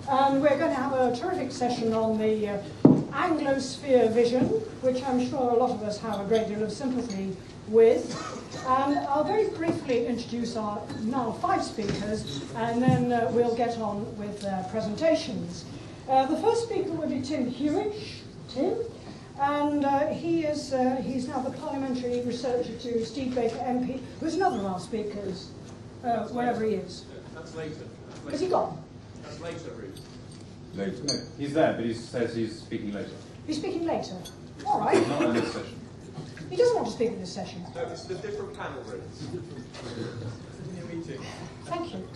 and we're going to have a terrific session on the Anglosphere vision, which I'm sure a lot of us have a great deal of sympathy with. And I'll very briefly introduce our now 5 speakers, and then we'll get on with their presentations. The first speaker will be Tim Hewish. Tim. And he's now the parliamentary researcher to Steve Baker MP, who's another of our speakers, wherever he is. That's later. Is he gone? That's later, Ruth. Later. No, he's there, but he says he's speaking later. He's speaking later. All right. Not in this session. He doesn't want to speak in this session. No, it's the different panel, Ruth. Meeting. Thank you.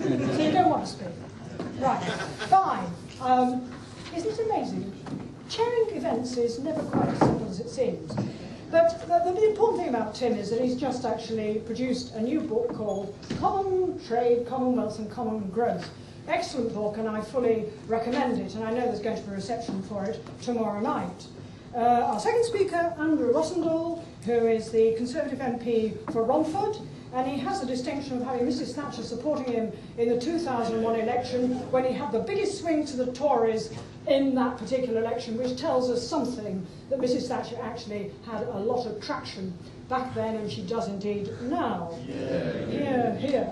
So you don't want to speak? Right. Fine. Isn't it amazing? Chairing events is never quite as simple as it seems. But the important thing about Tim is that he's just actually produced a new book called Common Trade, Commonwealth and Common Growth. Excellent book, and I fully recommend it, and I know there's going to be a reception for it tomorrow night. Our second speaker, Andrew Rossendale, who is the Conservative MP for Romford, and he has the distinction of having Mrs Thatcher supporting him in the 2001 election when he had the biggest swing to the Tories in that particular election, which tells us something that Mrs Thatcher actually had a lot of traction back then, and she does indeed now. Here.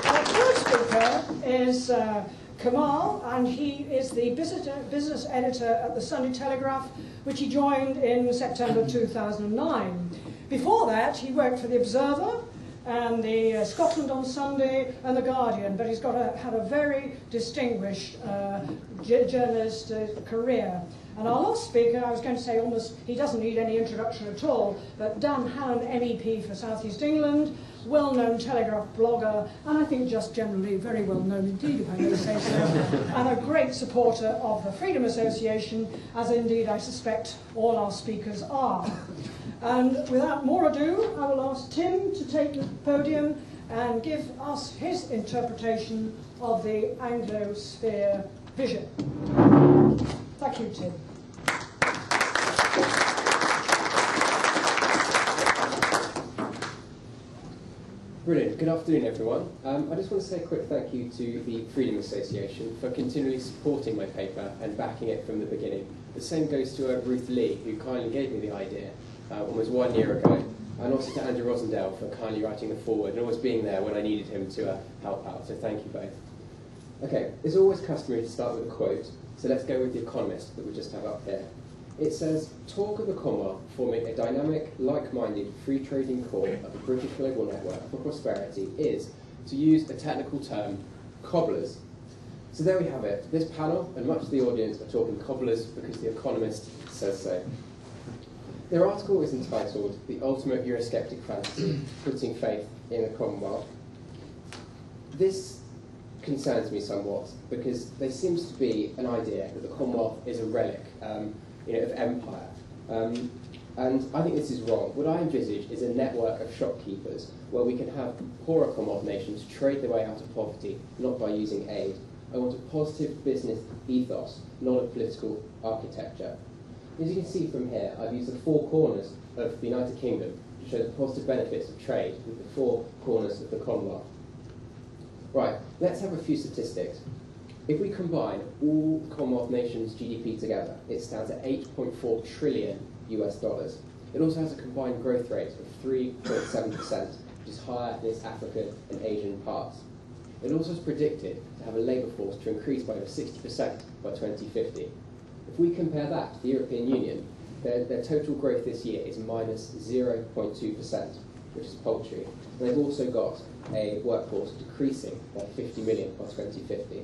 Our third speaker is Kamal, and he is the business editor at the Sunday Telegraph, which he joined in September 2009. Before that, he worked for the Observer and the Scotland on Sunday and the Guardian, but he's had a very distinguished journalist career. And our last speaker, I was going to say almost, he doesn't need any introduction at all, but Dan Hannan, MEP for South East England, well-known Telegraph blogger, and I think just generally very well-known indeed, if I may say so, and a great supporter of the Freedom Association, as indeed I suspect all our speakers are. And without more ado, I will ask Tim to take the podium and give us his interpretation of the Anglosphere vision. Thank you, Tim. Brilliant. Good afternoon, everyone. I just want to say a quick thank you to the Freedom Association for continually supporting my paper and backing it from the beginning. The same goes to Ruth Lee, who kindly gave me the idea almost 1 year ago, and also to Andrew Rossendale for kindly writing the foreword and always being there when I needed him to help out, so thank you both. Okay, it's always customary to start with a quote, so let's go with The Economist that we just have up here. It says, "Talk of the Commonwealth forming a dynamic, like-minded, free-trading core of a British global network for prosperity is, to use a technical term, cobblers." So there we have it. This panel and much of the audience are talking cobblers because The Economist says so. Their article is entitled "The Ultimate Eurosceptic Fantasy, Putting Faith in the Commonwealth." This concerns me somewhat because there seems to be an idea that the Commonwealth is a relic of empire. And I think this is wrong. What I envisage is a network of shopkeepers where we can have poorer Commonwealth nations trade their way out of poverty, not by using aid. I want a positive business ethos, not a political architecture. As you can see from here, I've used the 4 corners of the United Kingdom to show the positive benefits of trade with the 4 corners of the Commonwealth. Right, let's have a few statistics. If we combine all the Commonwealth nations' GDP together, it stands at $8.4 trillion US. It also has a combined growth rate of 3.7%, which is higher than its African and Asian parts. It also is predicted to have a labour force to increase by over 60% by 2050. If we compare that to the European Union, their total growth this year is minus 0.2%, which is paltry. And they've also got a workforce decreasing by 50 million by 2050.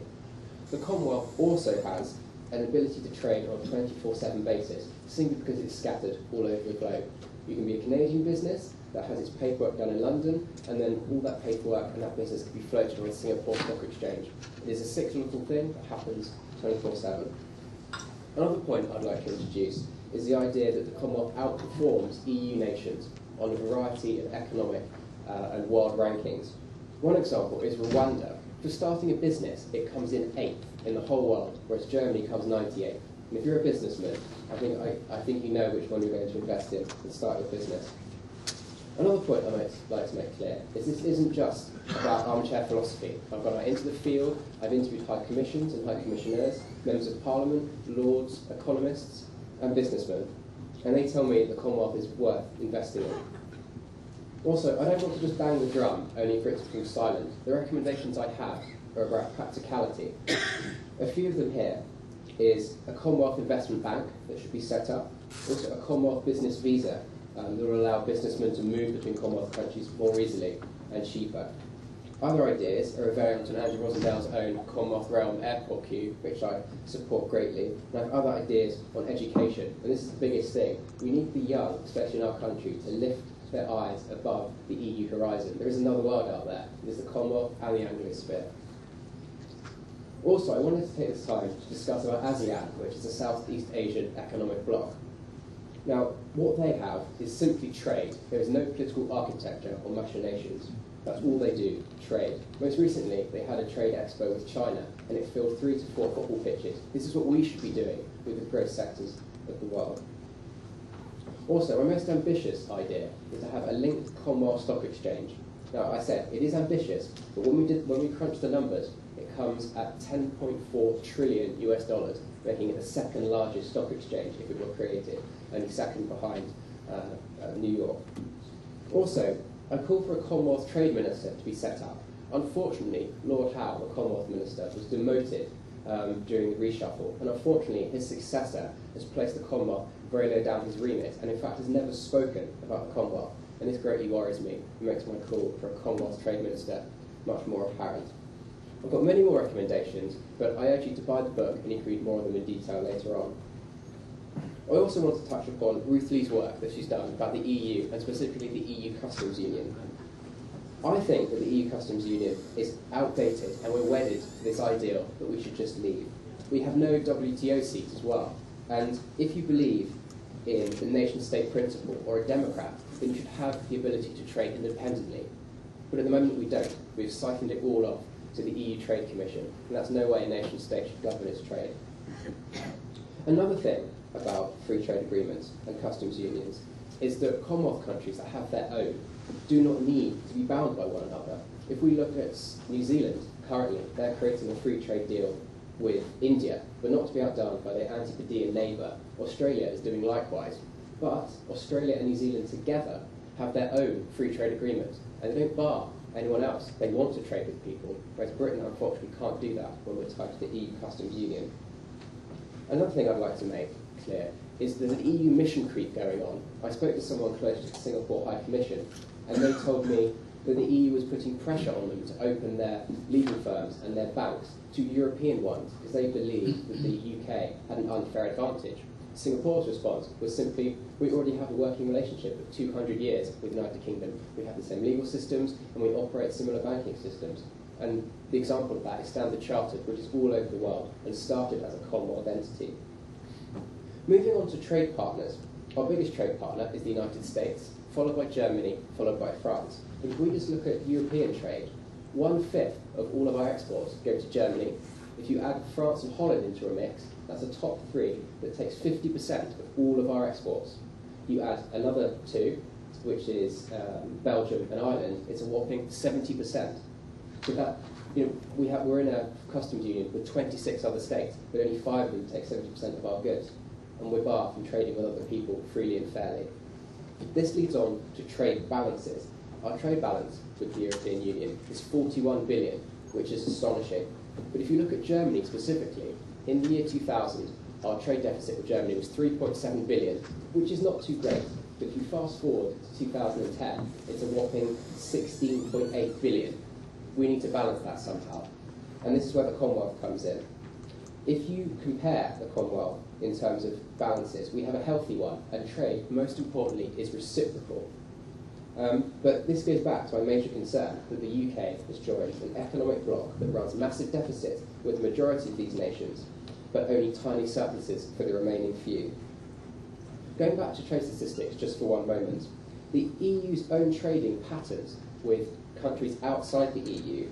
The Commonwealth also has an ability to trade on a 24/7 basis, simply because it's scattered all over the globe. You can be a Canadian business that has its paperwork done in London, and then all that paperwork and that business can be floated on the Singapore Stock Exchange. It is a cyclical thing that happens 24/7. Another point I'd like to introduce is the idea that the Commonwealth outperforms EU nations on a variety of economic and world rankings. One example is Rwanda. For starting a business, it comes in 8th in the whole world, whereas Germany comes 98th. And if you're a businessman, I think you know which one you're going to invest in and start your business. Another point I might like to make clear is this isn't just about armchair philosophy. I've gone out into the field, I've interviewed high commissions and high commissioners, members of parliament, lords, economists and businessmen, and they tell me the Commonwealth is worth investing in. Also, I don't want to just bang the drum only for it to fall silent. The recommendations I have are about practicality. A few of them here is a Commonwealth investment bank that should be set up, also a Commonwealth business visa that will allow businessmen to move between Commonwealth countries more easily and cheaper. Other ideas are a variant on Andrew Rosendale's own Commonwealth Realm airport queue, which I support greatly. And I have other ideas on education, and this is the biggest thing. We need the young, especially in our country, to lift their eyes above the EU horizon. There is another world out there. There's the Commonwealth and the Anglosphere. Also, I wanted to take this time to discuss about ASEAN, which is a Southeast Asian economic bloc. Now, what they have is simply trade. There is no political architecture or machinations. That's all they do, trade. Most recently, they had a trade expo with China, and it filled 3 to 4 football pitches. This is what we should be doing with the growth sectors of the world. Also, my most ambitious idea is to have a linked Commonwealth Stock Exchange. Now, I said, it is ambitious, but when we crunch the numbers, it comes at 10.4 trillion US dollars, making it the second largest stock exchange if it were created, only second behind New York. Also, I call for a Commonwealth Trade Minister to be set up. Unfortunately, Lord Howe, the Commonwealth Minister, was demoted during the reshuffle, and unfortunately his successor has placed the Commonwealth very low down his remit, and in fact has never spoken about the Commonwealth, and this greatly worries me and makes my call for a Commonwealth Trade Minister much more apparent. I've got many more recommendations, but I urge you to buy the book and you can read more of them in detail later on. I also want to touch upon Ruth Lee's work that she's done about the EU, and specifically the EU Customs Union. I think that the EU Customs Union is outdated, and we're wedded to this ideal that we should just leave. We have no WTO seat as well, and if you believe in the nation-state principle or a democrat, then you should have the ability to trade independently. But at the moment we don't. We've siphoned it all off to the EU Trade Commission, and that's no way a nation-state should govern its trade. Another thing about free trade agreements and customs unions is that Commonwealth countries that have their own do not need to be bound by one another. If we look at New Zealand, currently, they're creating a free trade deal with India, but not to be outdone by their Antipodean neighbour. Australia is doing likewise. But Australia and New Zealand together have their own free trade agreement, and they don't bar anyone else. They want to trade with people, whereas Britain unfortunately can't do that when we're tied to the EU Customs Union. Another thing I'd like to make clear is there's an EU mission creep going on. I spoke to someone close to the Singapore High Commission, and they told me that the EU was putting pressure on them to open their legal firms and their banks to European ones because they believed that the UK had an unfair advantage. Singapore's response was simply, we already have a working relationship of 200 years with the United Kingdom. We have the same legal systems and we operate similar banking systems. And the example of that is Standard Chartered, which is all over the world and started as a Commonwealth entity. Moving on to trade partners, our biggest trade partner is the United States, followed by Germany, followed by France. If we just look at European trade, 1/5 of all of our exports go to Germany. If you add France and Holland into a mix, that's a top 3 that takes 50% of all of our exports. You add another 2, which is Belgium and Ireland, it's a whopping 70%. So that, we're in a customs union with 26 other states, but only 5 of them take 70% of our goods, and we're barred from trading with other people freely and fairly. This leads on to trade balances. Our trade balance with the European Union is 41 billion, which is astonishing. But if you look at Germany specifically, in the year 2000, our trade deficit with Germany was 3.7 billion, which is not too great. But if you fast forward to 2010, it's a whopping 16.8 billion. We need to balance that somehow. And this is where the Commonwealth comes in. If you compare the Commonwealth in terms of balances, we have a healthy one, and trade, most importantly, is reciprocal. But this goes back to my major concern that the UK has joined an economic bloc that runs massive deficits with the majority of these nations, but only tiny surpluses for the remaining few. Going back to trade statistics just for one moment, the EU's own trading patterns with countries outside the EU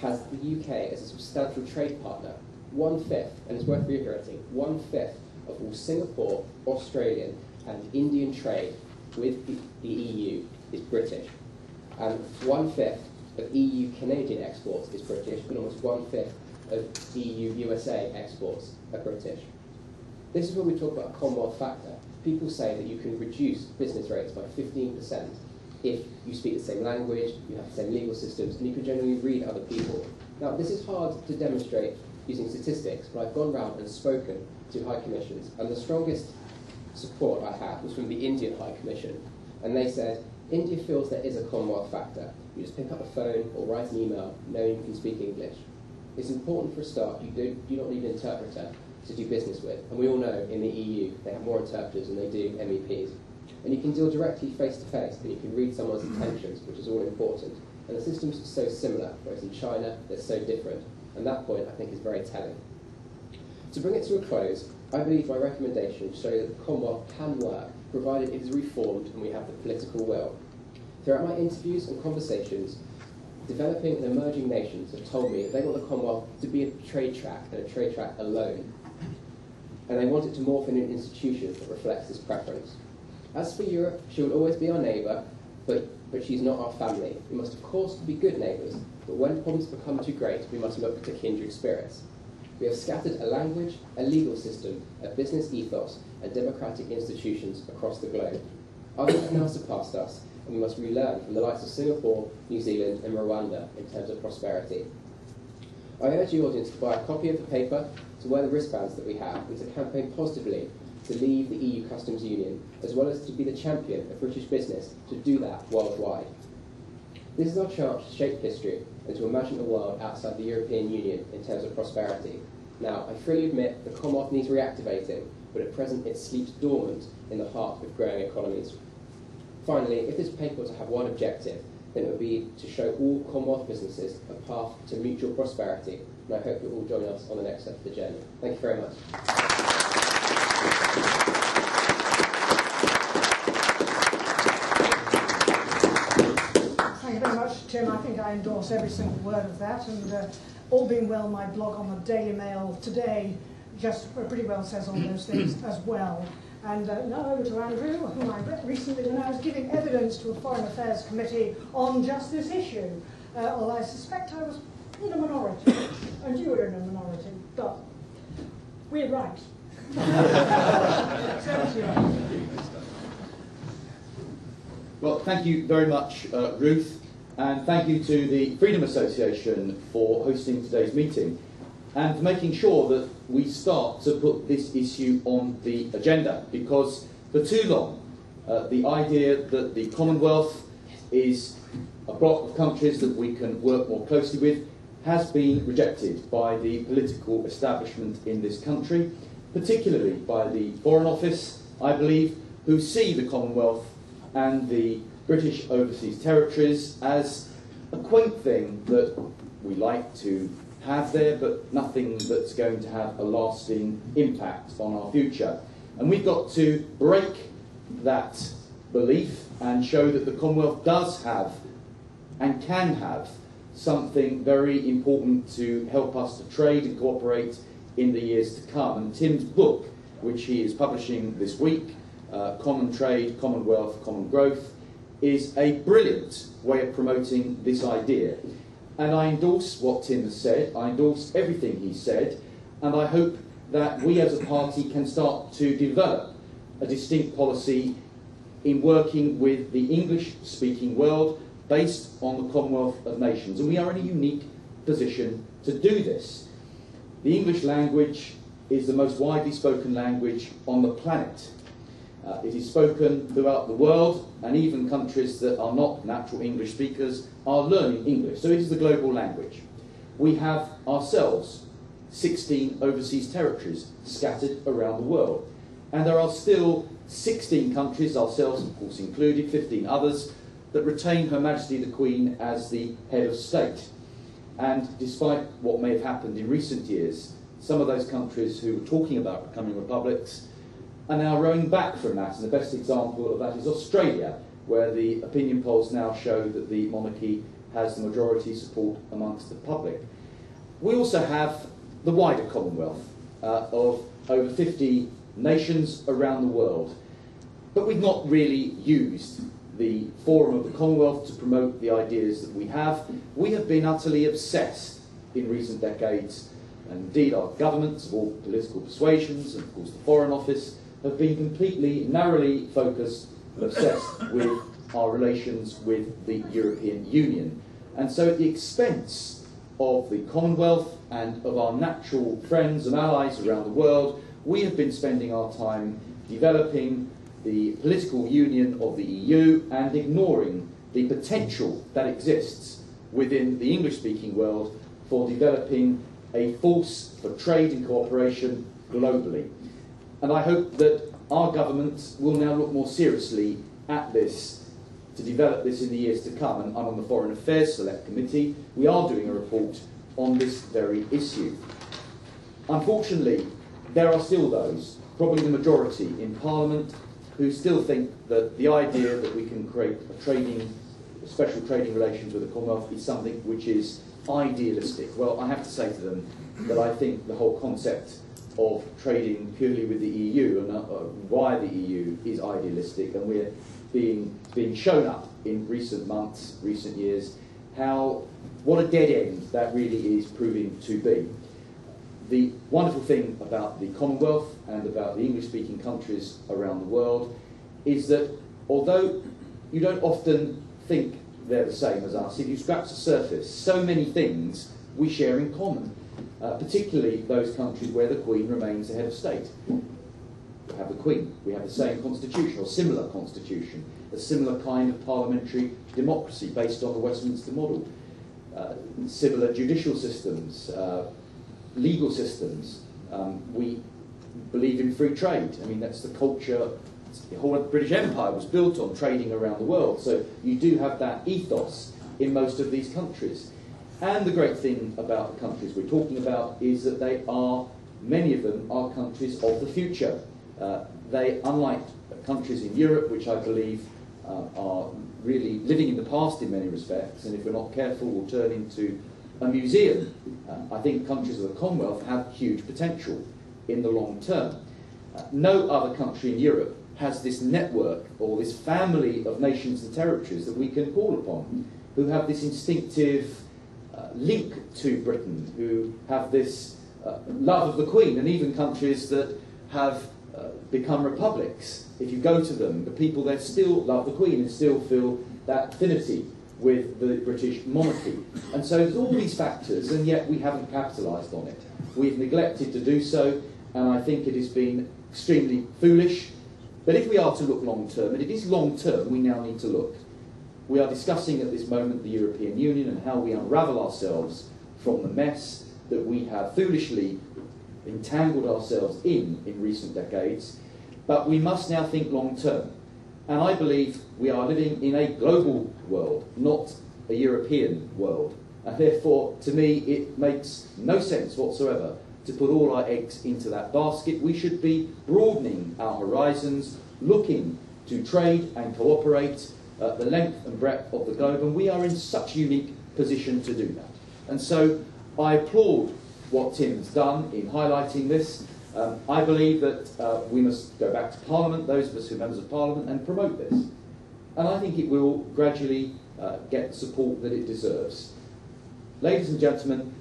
has the UK as a substantial trade partner. 1/5, and it's worth reiterating, 1/5 of all Singapore, Australian and Indian trade with the EU is British. And 1/5 of EU-Canadian exports is British, and almost 1/5 of EU-USA exports are British. This is when we talk about a Commonwealth factor. People say that you can reduce business rates by 15% if you speak the same language, you have the same legal systems, and you can generally read other people. Now, this is hard to demonstrate using statistics, but I've gone round and spoken to High Commissions, and the strongest support I had was from the Indian High Commission, and they said, India feels there is a Commonwealth factor. You just pick up the phone or write an email knowing you can speak English. It's important for a start, you do not need an interpreter to do business with, and we all know in the EU they have more interpreters than they do MEPs. And you can deal directly face to face, and you can read someone's intentions, which is all important. And the systems are so similar, whereas in China they're so different. And that point, I think, is very telling. To bring it to a close, I believe my recommendations show that the Commonwealth can work, provided it is reformed and we have the political will. Throughout my interviews and conversations, developing and emerging nations have told me that they want the Commonwealth to be a trade track, and a trade track alone. And they want it to morph into an institution that reflects this preference. As for Europe, she will always be our neighbour, but she's not our family. We must, of course, be good neighbours, but when problems become too great, we must look to kindred spirits. We have scattered a language, a legal system, a business ethos, and democratic institutions across the globe. Others have now surpassed us, and we must relearn from the likes of Singapore, New Zealand, and Rwanda in terms of prosperity. I urge the audience to buy a copy of the paper, to wear the wristbands that we have, and to campaign positively to leave the EU Customs Union, as well as to be the champion of British business to do that worldwide. This is our chance to shape history and to imagine a world outside the European Union in terms of prosperity. Now, I freely admit the Commonwealth needs reactivating, but at present it sleeps dormant in the heart of growing economies. Finally, if this paper were to have one objective, then it would be to show all Commonwealth businesses a path to mutual prosperity, and I hope you'll all join us on the next step of the journey. Thank you very much. Thank you very much, Tim. I think I endorse every single word of that, and all being well, my blog on the Daily Mail today just pretty well says all those things as well. And now over to Andrew, whom I met recently when I was giving evidence to a Foreign Affairs Committee on just this issue. Although I suspect I was in a minority, and you were in a minority, but we're right. Well, thank you very much, Ruth, and thank you to the Freedom Association for hosting today's meeting and for making sure that we start to put this issue on the agenda, because for too long the idea that the Commonwealth is a bloc of countries that we can work more closely with has been rejected by the political establishment in this country, particularly by the Foreign Office, I believe, who see the Commonwealth and the British Overseas Territories as a quaint thing that we like to have there, but nothing that's going to have a lasting impact on our future. And we've got to break that belief and show that the Commonwealth does have and can have something very important to help us to trade and cooperate in the years to come. And Tim's book, which he is publishing this week, Common Trade, Commonwealth, Common Growth, is a brilliant way of promoting this idea. And I endorse what Tim has said, I endorse everything he said, and I hope that we as a party can start to develop a distinct policy in working with the English-speaking world based on the Commonwealth of Nations. And we are in a unique position to do this. The English language is the most widely spoken language on the planet. It is spoken throughout the world, and even countries that are not natural English speakers are learning English. So it is the global language. We have ourselves 16 overseas territories scattered around the world. And there are still 16 countries, ourselves of course included, 15 others, that retain Her Majesty the Queen as the head of state. And despite what may have happened in recent years, some of those countries who were talking about becoming republics are now rowing back from that. And the best example of that is Australia, where the opinion polls now show that the monarchy has the majority support amongst the public. We also have the wider Commonwealth of over 50 nations around the world. But we've not really used the Forum of the Commonwealth to promote the ideas that we have. We have been utterly obsessed in recent decades, and indeed our governments of all political persuasions, and of course the Foreign Office, have been completely narrowly focused and obsessed with our relations with the European Union. And so at the expense of the Commonwealth and of our natural friends and allies around the world, we have been spending our time developing the political union of the EU and ignoring the potential that exists within the English-speaking world for developing a force for trade and cooperation globally. And I hope that our government will now look more seriously at this to develop this in the years to come. And I'm on the Foreign Affairs Select Committee. We are doing a report on this very issue. Unfortunately, there are still those, probably the majority in Parliament, who still think that the idea that we can create special trading relations with the Commonwealth is something which is idealistic. Well, I have to say to them that I think the whole concept of trading purely with the EU and via the EU is idealistic, and we're being shown up in recent months, recent years, what a dead end that really is proving to be. The wonderful thing about the Commonwealth and about the English-speaking countries around the world is that although you don't often think they're the same as us, if you scratch the surface, so many things we share in common, particularly those countries where the Queen remains the head of state. We have the Queen, we have the same constitution or similar constitution, a similar kind of parliamentary democracy based on the Westminster model, similar judicial systems, legal systems. We believe in free trade. I mean, that's the culture. The whole British Empire was built on trading around the world. So you do have that ethos in most of these countries. And the great thing about the countries we're talking about is that many of them are countries of the future. They, unlike countries in Europe, which I believe are really living in the past in many respects, and if we're not careful will turn into a museum. I think countries of the Commonwealth have huge potential in the long term. No other country in Europe has this network or this family of nations and territories that we can call upon, who have this instinctive link to Britain, who have this love of the Queen, and even countries that have become republics. If you go to them, the people there still love the Queen and still feel that affinity with the British monarchy. And so there's all these factors, and yet we haven't capitalised on it. We've neglected to do so, and I think it has been extremely foolish. But if we are to look long term, and it is long term, we now need to look. We are discussing at this moment the European Union and how we unravel ourselves from the mess that we have foolishly entangled ourselves in recent decades. But we must now think long term. And I believe we are living in a global world, not a European world. And therefore, to me, it makes no sense whatsoever to put all our eggs into that basket. We should be broadening our horizons, looking to trade and cooperate at the length and breadth of the globe, and we are in such a unique position to do that. And so I applaud what Tim's done in highlighting this. I believe that we must go back to Parliament, those of us who are members of Parliament, and promote this. And I think it will gradually get the support that it deserves. Ladies and gentlemen,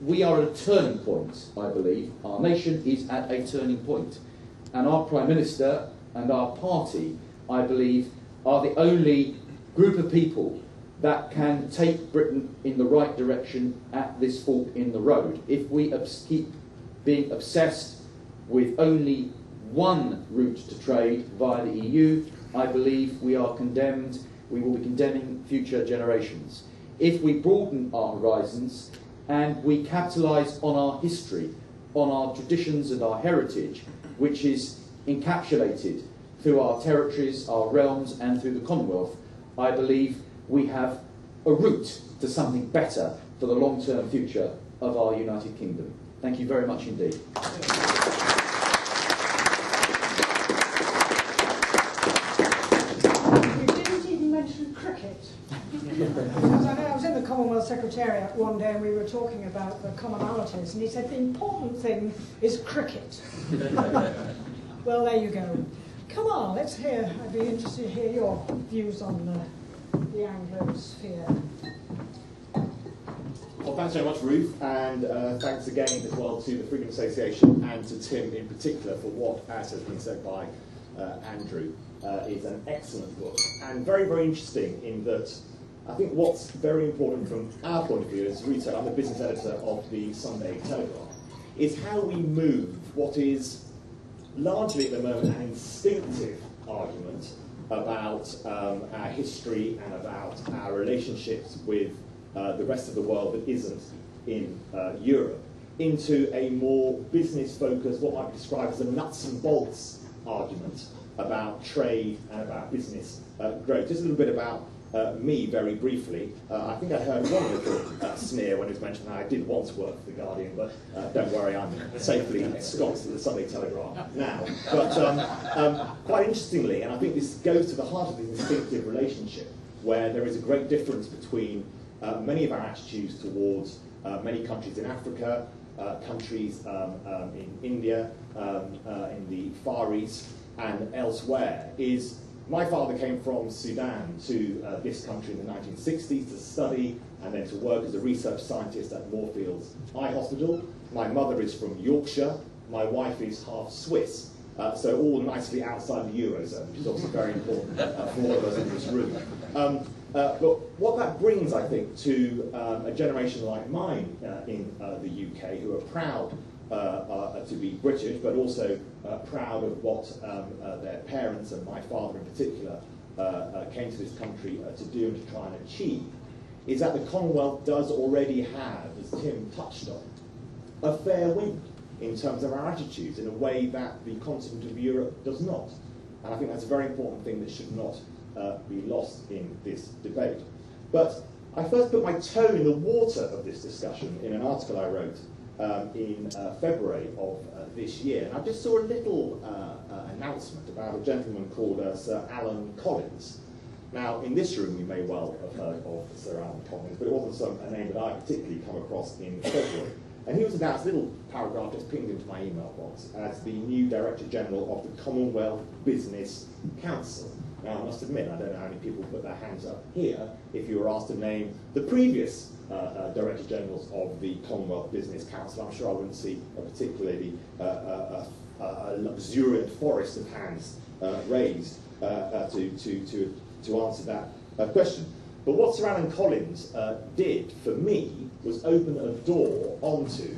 we are at a turning point, I believe. Our nation is at a turning point. And our Prime Minister and our party, I believe, are the only group of people that can take Britain in the right direction at this fork in the road. If we keep being obsessed with only one route to trade via the EU, I believe we will be condemning future generations. If we broaden our horizons and we capitalise on our history, on our traditions and our heritage, which is encapsulated through our territories, our realms, and through the Commonwealth, I believe we have a route to something better for the long-term future of our United Kingdom. Thank you very much indeed. You didn't even mention cricket. Because I was in the Commonwealth Secretariat one day and we were talking about the commonalities, and he said the important thing is cricket. Well, there you go. come on, let's hear. I'd be interested to hear your views on the Anglosphere. Well, thanks very much, Ruth, and thanks again as well to the Freedom Association and to Tim in particular for what, as has been said by Andrew, is an excellent book and very, very interesting in that I think what's very important from our point of view as Ruth said, I'm the business editor of the Sunday Telegraph, is how we move what is largely at the moment an instinctive argument about our history and about our relationships with the rest of the world that isn't in Europe, into a more business-focused, what might be described as a nuts and bolts argument about trade and about business growth. Just a little bit about me, very briefly. I think I heard one little sneer when it was mentioned that I did once work for The Guardian, but don't worry, I'm safely ensconced at the Sunday Telegraph now. But quite interestingly, and I think this goes to the heart of the instinctive relationship, where there is a great difference between many of our attitudes towards many countries in Africa, countries in India, in the Far East, and elsewhere, is my father came from Sudan to this country in the 1960s to study and then to work as a research scientist at Moorfields Eye Hospital. My mother is from Yorkshire. My wife is half Swiss. So all nicely outside the Eurozone, which is obviously very important for all of us in this room. But what that brings, I think, to a generation like mine in the UK, who are proud to be British, but also proud of what their parents, and my father in particular, came to this country to do and to try and achieve, is that the Commonwealth does already have, as Tim touched on, a fair wind in terms of our attitudes in a way that the continent of Europe does not. And I think that's a very important thing that should not be lost in this debate. But I first put my toe in the water of this discussion in an article I wrote in February of this year. And I just saw a little announcement about a gentleman called Sir Alan Collins. Now, in this room, we may well have heard of Sir Alan Collins, but it wasn't a name that I particularly come across in February. And he was announced, a little paragraph just pinged into my email box, as the new Director General of the Commonwealth Business Council. Now, I must admit, I don't know how many people put their hands up here if you were asked to name the previous Director Generals of the Commonwealth Business Council. I'm sure I wouldn't see a particularly luxuriant forest of hands raised to answer that question. But what Sir Alan Collins did for me was open a door onto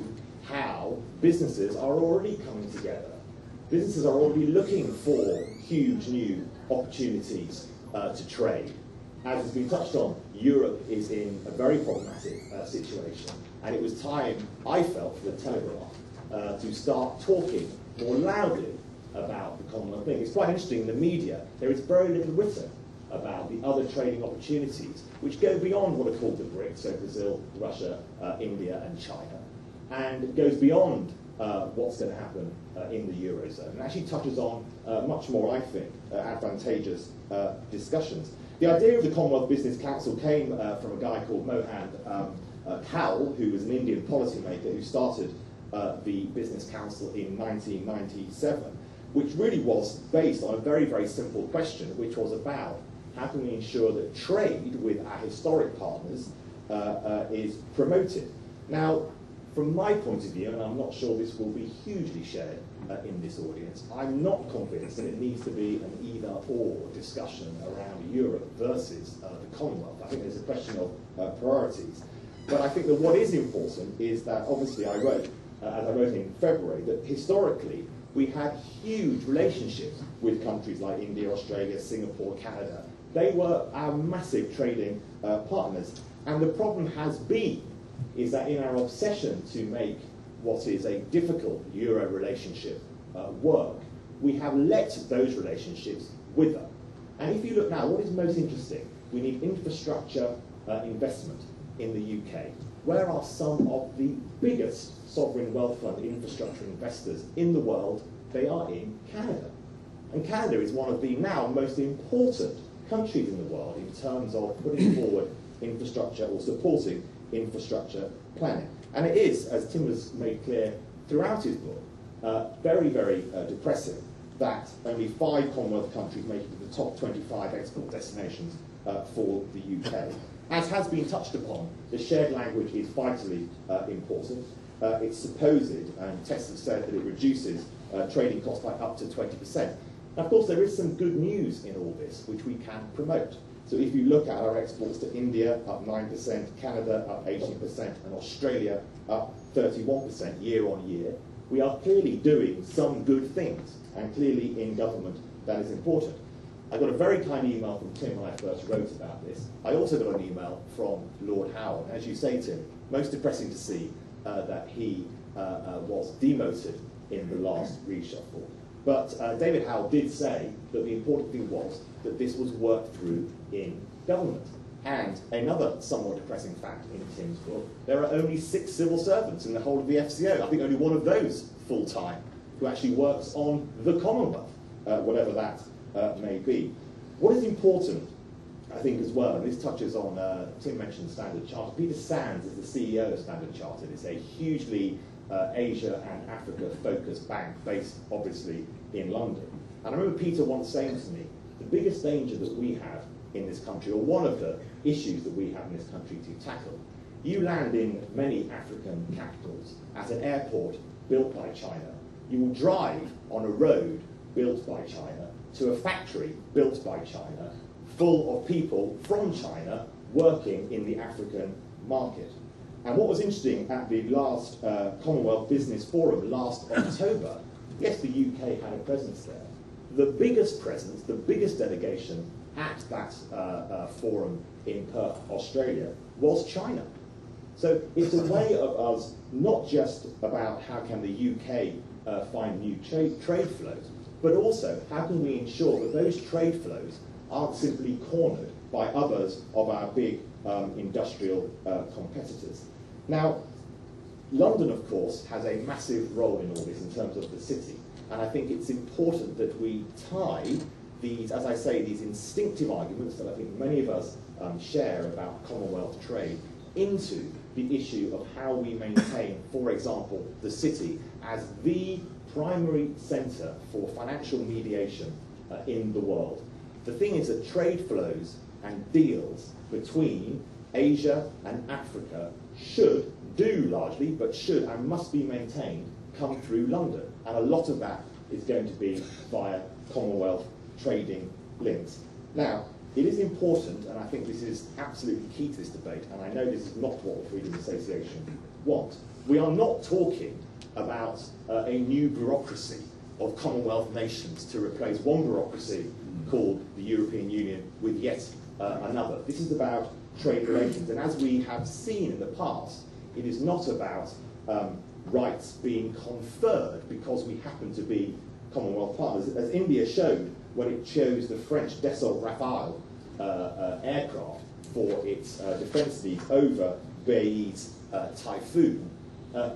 how businesses are already coming together. Businesses are already looking for huge new opportunities to trade. As has been touched on, Europe is in a very problematic situation, and it was time, I felt, for the Telegraph to start talking more loudly about the Commonwealth thing. It's quite interesting, in the media, there is very little written about the other trading opportunities, which go beyond what are called the BRICS, so Brazil, Russia, India, and China, and it goes beyond what's going to happen in the Eurozone, and actually touches on much more, I think, advantageous discussions. The idea of the Commonwealth Business Council came from a guy called Mohan Kowal, who was an Indian policymaker who started the Business Council in 1997, which really was based on a very, very simple question, which was about how can we ensure that trade with our historic partners is promoted. Now, from my point of view, and I'm not sure this will be hugely shared in this audience, I'm not convinced that it needs to be an either-or discussion around Europe versus the Commonwealth. I think there's a question of priorities. But I think that what is important is that, obviously, I wrote, as I wrote in February, that historically we had huge relationships with countries like India, Australia, Singapore, Canada. They were our massive trading partners. And the problem has been is that in our obsession to make what is a difficult Euro relationship work, we have let those relationships wither. And if you look now, what is most interesting? We need infrastructure investment in the UK. Where are some of the biggest sovereign wealth fund infrastructure investors in the world? They are in Canada. And Canada is one of the now most important countries in the world in terms of putting forward infrastructure or supporting infrastructure planning. And it is, as Tim has made clear throughout his book, very, very depressing that only 5 Commonwealth countries make it to the top 25 export destinations for the UK. As has been touched upon, the shared language is vitally important. It's supposed, and tests have said that it reduces trading costs by up to 20%. Now, of course, there is some good news in all this, which we can promote. So if you look at our exports to India, up 9%, Canada up 18%, and Australia up 31% year on year, we are clearly doing some good things, and clearly in government that is important. I got a very kind email from Tim when I first wrote about this. I also got an email from Lord Howard. As you say, Tim, most depressing to see that he was demoted in the last reshuffle. But David Howell did say that the important thing was that this was worked through in government. And another somewhat depressing fact in Tim's book, there are only 6 civil servants in the whole of the FCO. I think only one of those full-time who actually works on the Commonwealth, whatever that may be. What is important, I think, as well, and this touches on, Tim mentioned Standard Chartered. Peter Sands is the CEO of Standard Chartered. It's a hugely Asia and Africa-focused bank based, obviously, in London. And I remember Peter once saying to me, the biggest danger that we have in this country, or one of the issues that we have in this country to tackle, you land in many African capitals at an airport built by China. You will drive on a road built by China to a factory built by China, full of people from China working in the African market. And what was interesting at the last Commonwealth Business Forum last October, yes, the UK had a presence there. The biggest presence, the biggest delegation at that forum in Perth, Australia, was China. So it's a way of us not just about how can the UK find new trade flows, but also how can we ensure that those trade flows aren't simply cornered by others of our big industrial competitors. Now, London, of course, has a massive role in all this in terms of the city, and I think it's important that we tie these, as I say, these instinctive arguments that I think many of us share about Commonwealth trade into the issue of how we maintain, for example, the city as the primary centre for financial mediation in the world. The thing is that trade flows and deals between Asia and Africa should do largely, but should and must be maintained, come through London. And a lot of that is going to be via Commonwealth trading links. Now, it is important, and I think this is absolutely key to this debate, and I know this is not what the Freedom Association want. We are not talking about a new bureaucracy of Commonwealth nations to replace one bureaucracy called the European Union with yet another. This is about trade relations, and as we have seen in the past, it is not about rights being conferred because we happen to be Commonwealth partners. As India showed when it chose the French Dassault Rafale aircraft for its defence needs over BAE's Typhoon,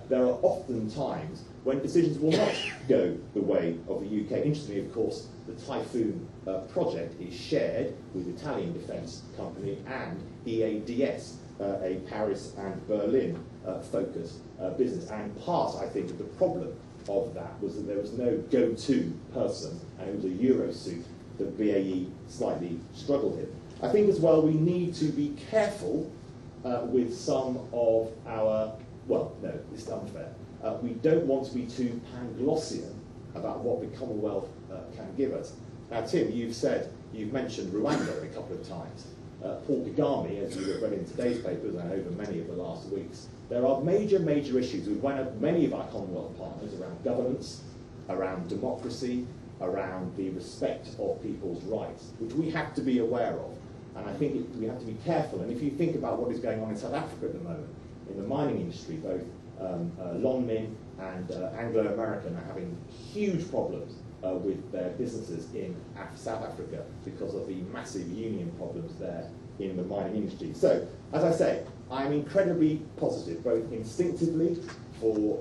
there are often times when decisions will not go the way of the UK. Interestingly, of course, the Typhoon project is shared with Italian defence company and EADS, a Paris and Berlin focused business. And part, I think, of the problem of that was that there was no go-to person, and it was a Eurosuit that BAE slightly struggled with. I think as well we need to be careful with some of our, well, no, this is unfair. We don't want to be too Panglossian about what the Commonwealth can give us. Now, Tim, you've mentioned Rwanda a couple of times. Paul Kagame, as you have read in today's papers and over many of the last weeks, there are major issues with many of our Commonwealth partners around governance, around democracy, around the respect of people's rights, which we have to be aware of. And I think we have to be careful. And if you think about what is going on in South Africa at the moment, in the mining industry, both Lonmin and Anglo-American are having huge problems with their businesses in South Africa because of the massive union problems there in the mining industry. So, as I say, I'm incredibly positive, both instinctively for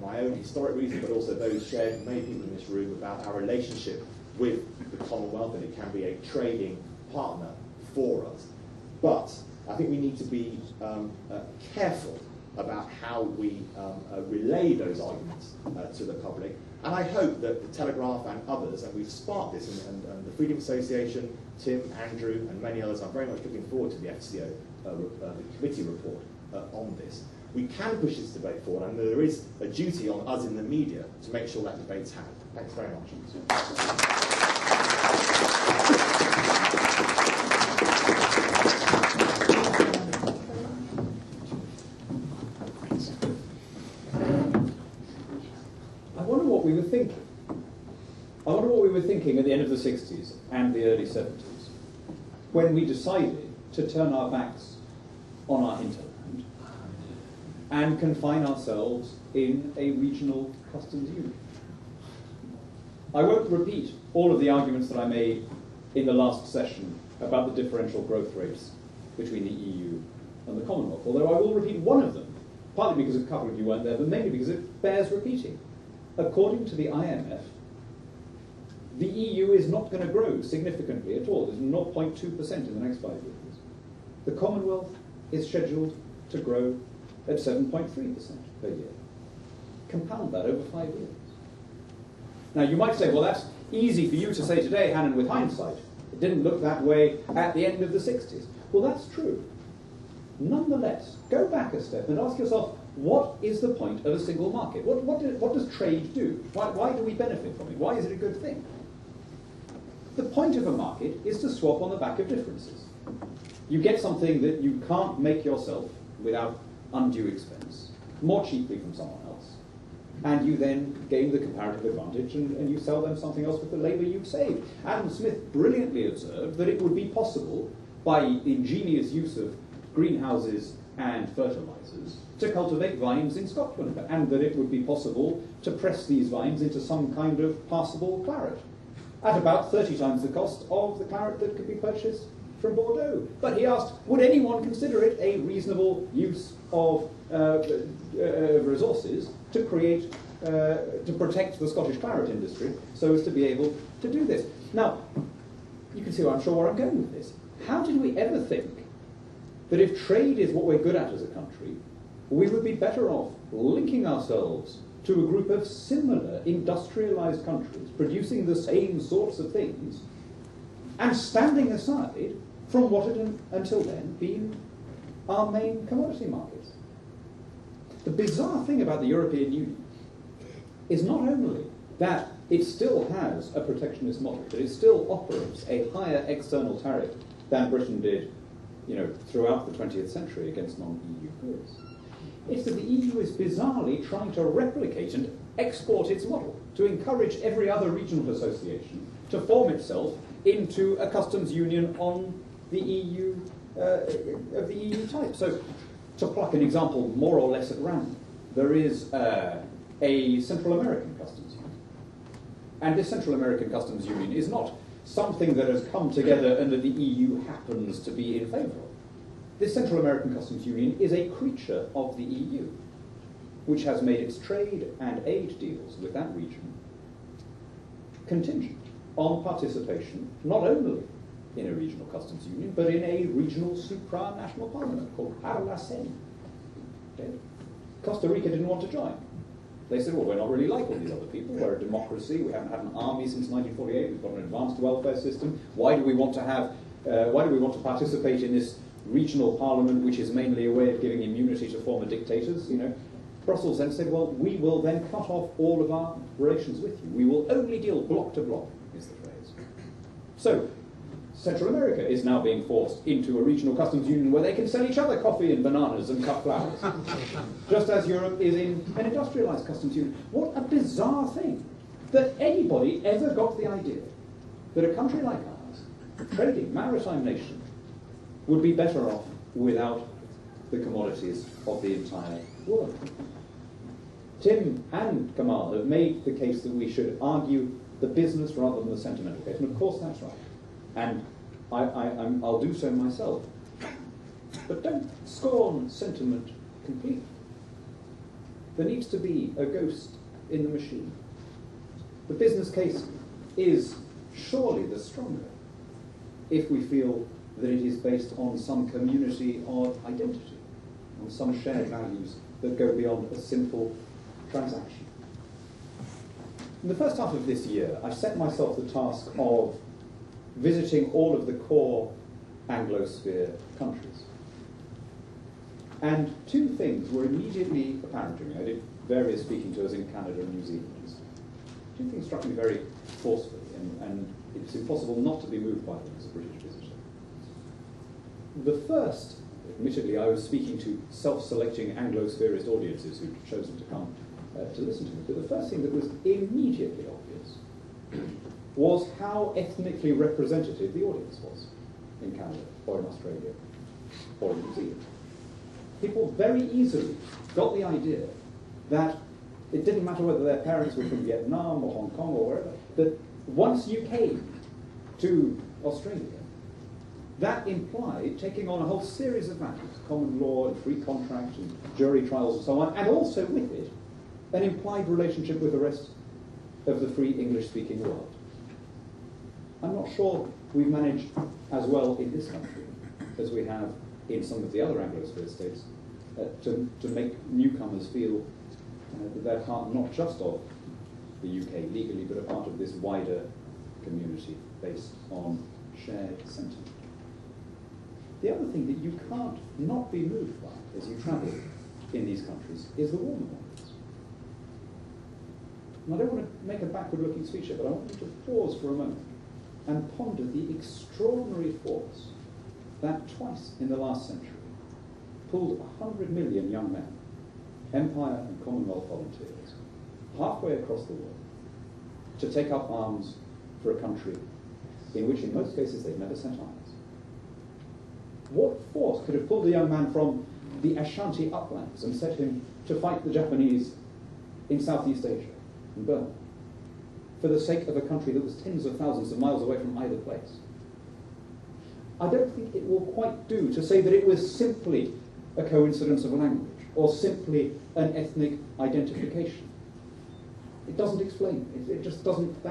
my own historic reasons, but also those shared with many people in this room about our relationship with the Commonwealth, and it can be a trading partner for us. But I think we need to be careful about how we relay those arguments to the public. And I hope that the Telegraph and others, and we've sparked this, and the Freedom Association, Tim, Andrew, and many others, I'm very much looking forward to the FCO the committee report on this. We can push this debate forward, and there is a duty on us in the media to make sure that debate's had. Thanks very much. I wonder what we were thinking. I wonder what we were thinking at the end of the 60s and the early 70s when we decided to turn our backs on our hinterland and confine ourselves in a regional customs union. I won't repeat all of the arguments that I made in the last session about the differential growth rates between the EU and the Commonwealth, although I will repeat one of them, partly because a couple of you weren't there, but mainly because it bears repeating. According to the IMF, the EU is not going to grow significantly at all. It's 0.2% in the next 5 years. The Commonwealth is scheduled to grow at 7.3% per year. Compound that over 5 years. Now, you might say, well, that's easy for you to say today, Hannon, with hindsight. It didn't look that way at the end of the 60s. Well, that's true. Nonetheless, go back a step and ask yourself, what is the point of a single market? What does trade do? Why do we benefit from it? Why is it a good thing? The point of a market is to swap on the back of differences. You get something that you can't make yourself without undue expense, more cheaply from someone else, and you then gain the comparative advantage and you sell them something else with the labour you've saved. Adam Smith brilliantly observed that it would be possible, by ingenious use of greenhouses and fertilisers, to cultivate vines in Scotland, and that it would be possible to press these vines into some kind of passable claret at about 30 times the cost of the claret that could be purchased from Bordeaux. But he asked, would anyone consider it a reasonable use of resources to create, to protect the Scottish claret industry so as to be able to do this? Now, you can see, I'm sure where I'm going with this. How did we ever think that if trade is what we're good at as a country, we would be better off linking ourselves to a group of similar industrialised countries producing the same sorts of things and standing aside from what had until then been our main commodity markets? The bizarre thing about the European Union is not only that it still has a protectionist model, but it still operates a higher external tariff than Britain did, throughout the 20th century against non-EU goods. It's that the EU is bizarrely trying to replicate and export its model to encourage every other regional association to form itself into a customs union on the EU, of the EU type. So, to pluck an example more or less at random, there is a Central American customs union. And this Central American customs union is not something that has come together and that the EU happens to be in favour of. This Central American Customs Union is a creature of the EU, which has made its trade and aid deals with that region contingent on participation not only in a regional customs union, but in a regional supranational parliament called Parlacen. Okay? Costa Rica didn't want to join. They said, well, we're not really like all these other people. We're a democracy. We haven't had an army since 1948. We've got an advanced welfare system. Why do we want to participate in this regional parliament, which is mainly a way of giving immunity to former dictators? Brussels then said, well, we will then cut off all of our relations with you. We will only deal bloc to bloc, is the phrase. So, Central America is now being forced into a regional customs union where they can sell each other coffee and bananas and cut flowers, just as Europe is in an industrialised customs union. What a bizarre thing that anybody ever got the idea that a country like ours, a trading maritime nation, would be better off without the commodities of the entire world. Tim and Kamal have made the case that we should argue the business rather than the sentimental case, and of course that's right. And I'll do so myself. But don't scorn sentiment completely. There needs to be a ghost in the machine. The business case is surely the stronger if we feel that it is based on some community of identity. on some shared values that go beyond a simple transaction. In the first half of this year, I set myself the task of visiting all of the core Anglosphere countries. And two things were immediately apparent to me. I did various speaking tours in Canada and New Zealand. Two things struck me very forcefully, and it's impossible not to be moved by them as a British visitor. The first, admittedly, I was speaking to self-selecting Anglospherist audiences who'd chosen to come to listen to me, but the first thing that was immediately obvious was how ethnically representative the audience was in Canada, or in Australia, or in New Zealand. People very easily got the idea that it didn't matter whether their parents were from Vietnam or Hong Kong or wherever, that once you came to Australia, that implied taking on a whole series of matters, common law and free contract and jury trials and so on, and also with it, an implied relationship with the rest of the free English-speaking world. I'm not sure we've managed as well in this country as we have in some of the other Anglosphere states to make newcomers feel that they're part not just of the UK legally, but a part of this wider community based on shared sentiment. The other thing that you can't not be moved by as you travel in these countries is the war memorials. And I don't want to make a backward-looking speech here, but I want you to pause for a moment and ponder the extraordinary force that twice in the last century pulled 100 million young men, Empire and Commonwealth volunteers, halfway across the world to take up arms for a country in which in most cases they'd never set eyes. What force could have pulled a young man from the Ashanti uplands and set him to fight the Japanese in Southeast Asia, in Burma, for the sake of a country that was tens of thousands of miles away from either place? I don't think it will quite do to say that it was simply a coincidence of language or simply an ethnic identification. It doesn't explain. It just doesn't.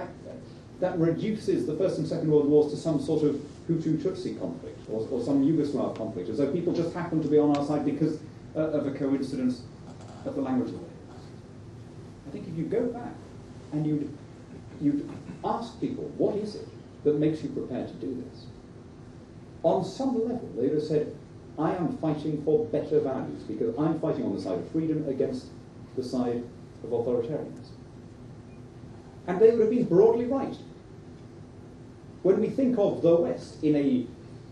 That reduces the First and Second World Wars to some sort of Hutu-Tutsi conflict or some Yugoslav conflict, as though people just happen to be on our side because of a coincidence of the language of it. I think if you go back and you'd ask people, what is it that makes you prepared to do this? On some level, they'd have said, I am fighting for better values because I'm fighting on the side of freedom against the side of authoritarianism. And they would have been broadly right. When we think of the West in a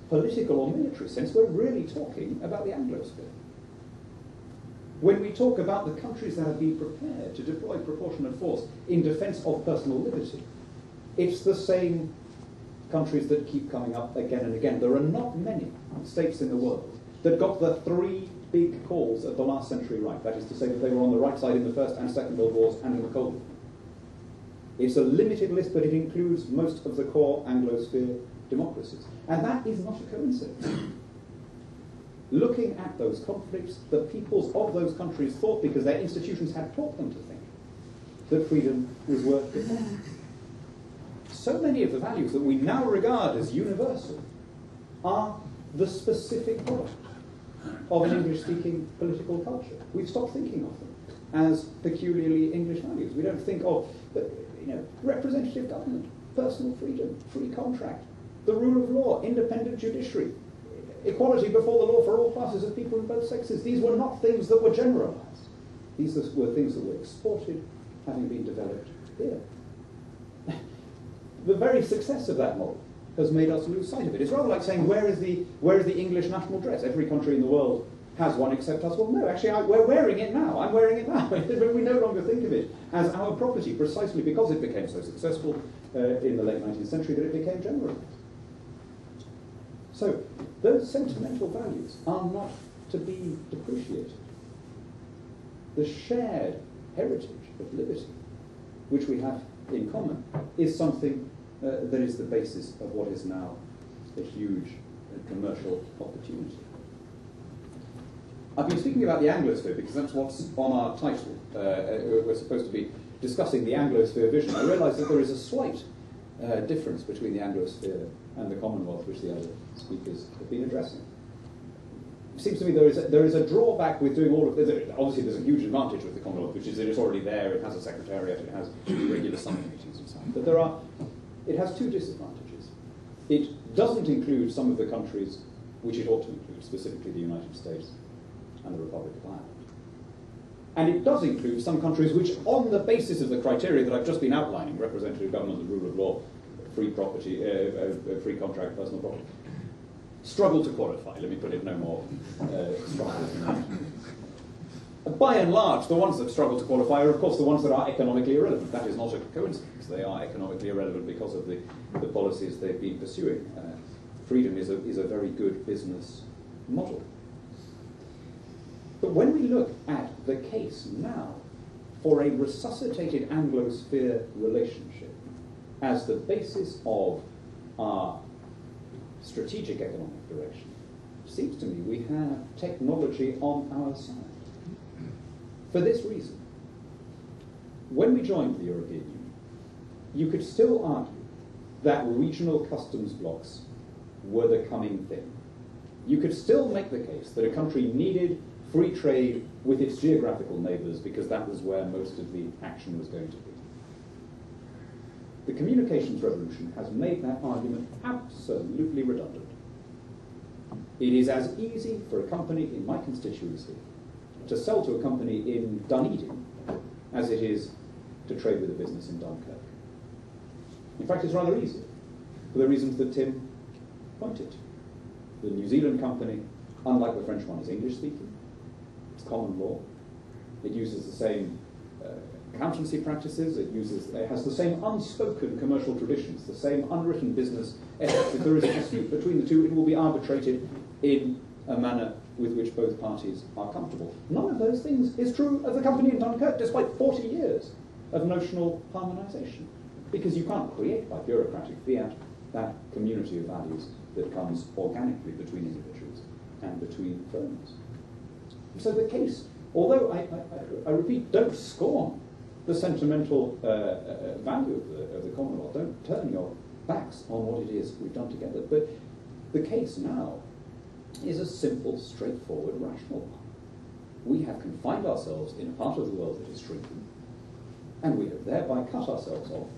political or military sense, we're really talking about the Anglosphere. When we talk about the countries that have been prepared to deploy proportionate force in defence of personal liberty, it's the same countries that keep coming up again and again. There are not many states in the world that got the three big calls of the last century right. That is to say that they were on the right side in the First and Second World Wars and in the Cold War. It's a limited list, but it includes most of the core Anglosphere democracies. And that is not a coincidence. Looking at those conflicts, the peoples of those countries thought, because their institutions had taught them to think, that freedom was worth defending. So many of the values that we now regard as universal are the specific product of an English-speaking political culture. We've stopped thinking of them as peculiarly English values. We don't think of representative government, personal freedom, free contract, the rule of law, independent judiciary, equality before the law for all classes of people in both sexes. These were not things that were generalised. These were things that were exported, having been developed here. The very success of that model has made us lose sight of it. It's rather like saying, where is the English national dress? Every country in the world has one except us. Well, no, actually, we're wearing it now. I'm wearing it now. We no longer think of it as our property, precisely because it became so successful in the late 19th century that it became generalised. So, those sentimental values are not to be depreciated. The shared heritage of liberty, which we have in common, is something that is the basis of what is now a huge commercial opportunity. I've been speaking about the Anglosphere because that's what's on our title. We're supposed to be discussing the Anglosphere vision. I realise that there is a slight difference between the Anglosphere and the Commonwealth, which the other speakers have been addressing. seems to me there is a drawback with doing all of this. Obviously, there's a huge advantage with the Commonwealth, which is that it's already there, it has a secretariat, it has regular summit meetings and so on. But it has two disadvantages. It doesn't include some of the countries which it ought to include, specifically the United States and the Republic of Ireland. And it does include some countries which, on the basis of the criteria that I've just been outlining, representative government, the rule of law, free property, free contract, personal property, struggle to qualify. Let me put it no more strongly than that. By and large, the ones that struggle to qualify are, of course, the ones that are economically irrelevant. That is not a coincidence. They are economically irrelevant because of the policies they've been pursuing. Freedom is a very good business model. But when we look at the case now for a resuscitated Anglosphere relationship as the basis of our strategic economic direction, it seems to me we have technology on our side. For this reason, when we joined the European Union, you could still argue that regional customs blocks were the coming thing. You could still make the case that a country needed free trade with its geographical neighbours because that was where most of the action was going to be. The communications revolution has made that argument absolutely redundant. It is as easy for a company in my constituency to sell to a company in Dunedin as it is to trade with a business in Dunkirk. In fact, it's rather easy, for the reasons that Tim pointed to. The New Zealand company, unlike the French one, is English-speaking. It's common law. It uses the same accountancy practices. It has the same unspoken commercial traditions, the same unwritten business ethics. If there is a dispute between the two, it will be arbitrated in a manner with which both parties are comfortable. None of those things is true of the company in Dunkirk, despite 40 years of notional harmonisation, because you can't create by bureaucratic fiat that community of values that comes organically between individuals and between firms. So the case, although I repeat, don't scorn the sentimental value of the Commonwealth, don't turn your backs on what it is we've done together, but the case now is a simple, straightforward, rational one. We have confined ourselves in a part of the world that is shrinking, and we have thereby cut ourselves off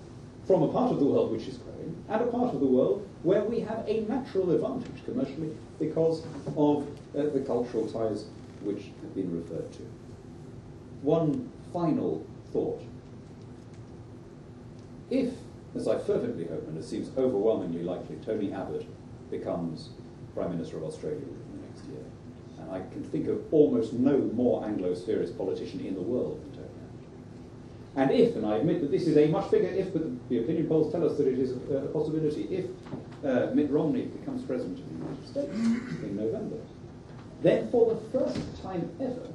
from a part of the world which is growing, and a part of the world where we have a natural advantage commercially because of the cultural ties which have been referred to. One final thought. If, as I fervently hope, and it seems overwhelmingly likely, Tony Abbott becomes Prime Minister of Australia within the next year, and I can think of almost no more Anglo-spherist politician in the world than Tony Abbott. And if, and I admit that this is a much bigger if, but the opinion polls tell us that it is a possibility, if Mitt Romney becomes President of the United States in November, then for the first time ever,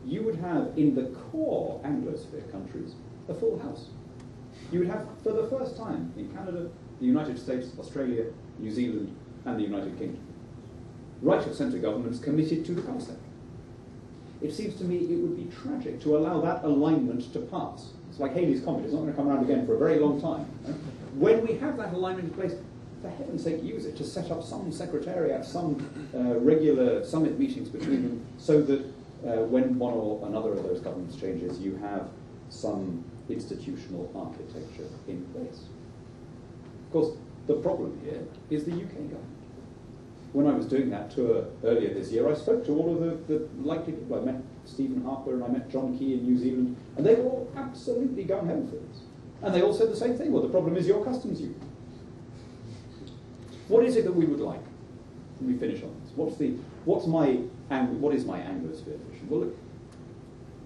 you would have in the core Anglosphere countries a full house. You would have, for the first time, in Canada, the United States, Australia, New Zealand, and the United Kingdom, right-of-centre governments committed to the concept. It seems to me it would be tragic to allow that alignment to pass. It's like Halley's Comet, it's not going to come around again for a very long time. When we have that alignment in place, for heaven's sake, use it to set up some secretariat, some regular summit meetings between them, so that when one or another of those governments changes, you have some institutional architecture in place. Of course, the problem here is the UK government. When I was doing that tour earlier this year, I spoke to all of the likely people. I met Stephen Harper and I met John Key in New Zealand, and they were all absolutely gung-ho for this. And they all said the same thing. Well, the problem is your customs union. What is it that we would like? Let me finish on this. What is my Anglosphere vision? Well, look,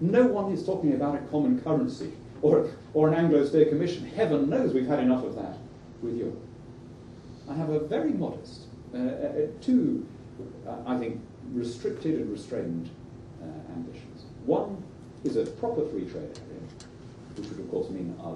no one is talking about a common currency or an Anglosphere commission. Heaven knows we've had enough of that with Europe. I have a very modest, two, I think, restricted and restrained ambitions. One is a proper free trade area, which would of course mean our